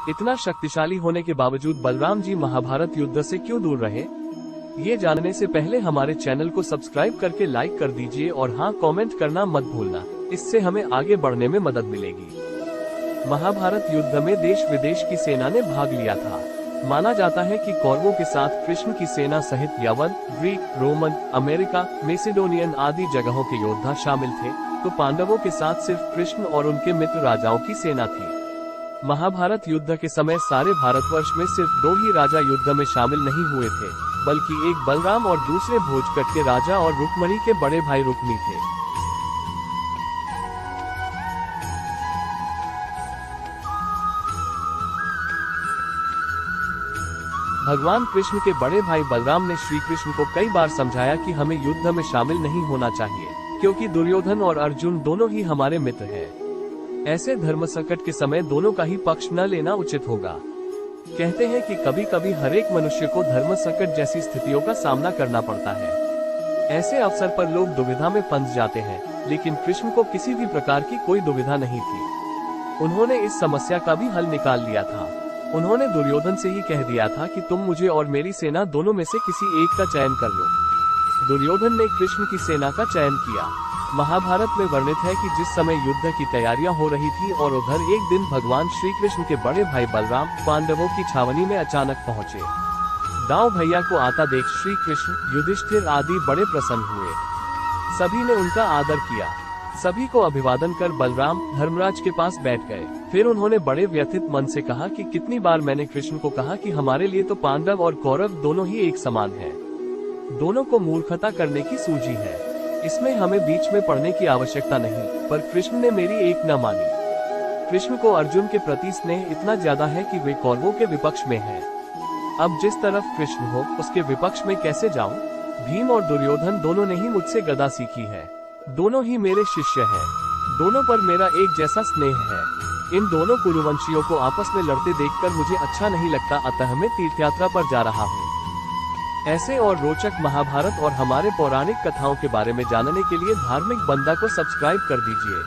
इतना शक्तिशाली होने के बावजूद बलराम जी महाभारत युद्ध से क्यों दूर रहे? ये जानने से पहले हमारे चैनल को सब्सक्राइब करके लाइक कर दीजिए और हाँ, कमेंट करना मत भूलना, इससे हमें आगे बढ़ने में मदद मिलेगी। महाभारत युद्ध में देश विदेश की सेना ने भाग लिया था। माना जाता है कि कौरवों के साथ कृष्ण की सेना सहित यवन, ग्रीक, रोमन, अमेरिका, मैसेडोनियन आदि जगहों के योद्धा शामिल थे, तो पांडवों के साथ सिर्फ कृष्ण और उनके मित्र राजाओं की सेना थी। महाभारत युद्ध के समय सारे भारतवर्ष में सिर्फ 2 ही राजा युद्ध में शामिल नहीं हुए थे, बल्कि एक बलराम और दूसरे भोजकट के राजा और रुक्मणी के बड़े भाई रुक्मी थे। भगवान कृष्ण के बड़े भाई बलराम ने श्री कृष्ण को कई बार समझाया कि हमें युद्ध में शामिल नहीं होना चाहिए, क्योंकि दुर्योधन और अर्जुन दोनों ही हमारे मित्र हैं। ऐसे धर्म संकट के समय दोनों का ही पक्ष न लेना उचित होगा। कहते हैं कि कभी कभी हर एक मनुष्य को धर्म संकट जैसी स्थितियों का सामना करना पड़ता है। ऐसे अवसर पर लोग दुविधा में फंस जाते हैं, लेकिन कृष्ण को किसी भी प्रकार की कोई दुविधा नहीं थी। उन्होंने इस समस्या का भी हल निकाल लिया था। उन्होंने दुर्योधन से ही कह दिया था कि तुम मुझे और मेरी सेना दोनों में से किसी एक का चयन कर लो। दुर्योधन ने कृष्ण की सेना का चयन किया। महाभारत में वर्णित है कि जिस समय युद्ध की तैयारियां हो रही थी और उधर एक दिन भगवान श्री कृष्ण के बड़े भाई बलराम पांडवों की छावनी में अचानक पहुंचे। दांव भैया को आता देख श्री कृष्ण, युधिष्ठिर आदि बड़े प्रसन्न हुए। सभी ने उनका आदर किया। सभी को अभिवादन कर बलराम धर्मराज के पास बैठ गए। फिर उन्होंने बड़े व्यथित मन से कहा कि कितनी बार मैंने कृष्ण को कहा कि हमारे लिए तो पांडव और कौरव दोनों ही एक समान हैं। दोनों को मूर्खता करने की सूझी है, इसमें हमें बीच में पड़ने की आवश्यकता नहीं। पर कृष्ण ने मेरी एक न मानी। कृष्ण को अर्जुन के प्रति स्नेह इतना ज्यादा है कि वे कौरवों के विपक्ष में हैं। अब जिस तरफ कृष्ण हो उसके विपक्ष में कैसे जाऊं? भीम और दुर्योधन दोनों ने ही मुझसे गदा सीखी है। दोनों ही मेरे शिष्य हैं। दोनों पर मेरा एक जैसा स्नेह है। इन दोनों कुरुवंशियों को आपस में लड़ते देखकर मुझे अच्छा नहीं लगता, अतः मैं तीर्थयात्रा पर जा रहा हूँ। ऐसे और रोचक महाभारत और हमारे पौराणिक कथाओं के बारे में जानने के लिए धार्मिक बंदा को सब्सक्राइब कर दीजिए।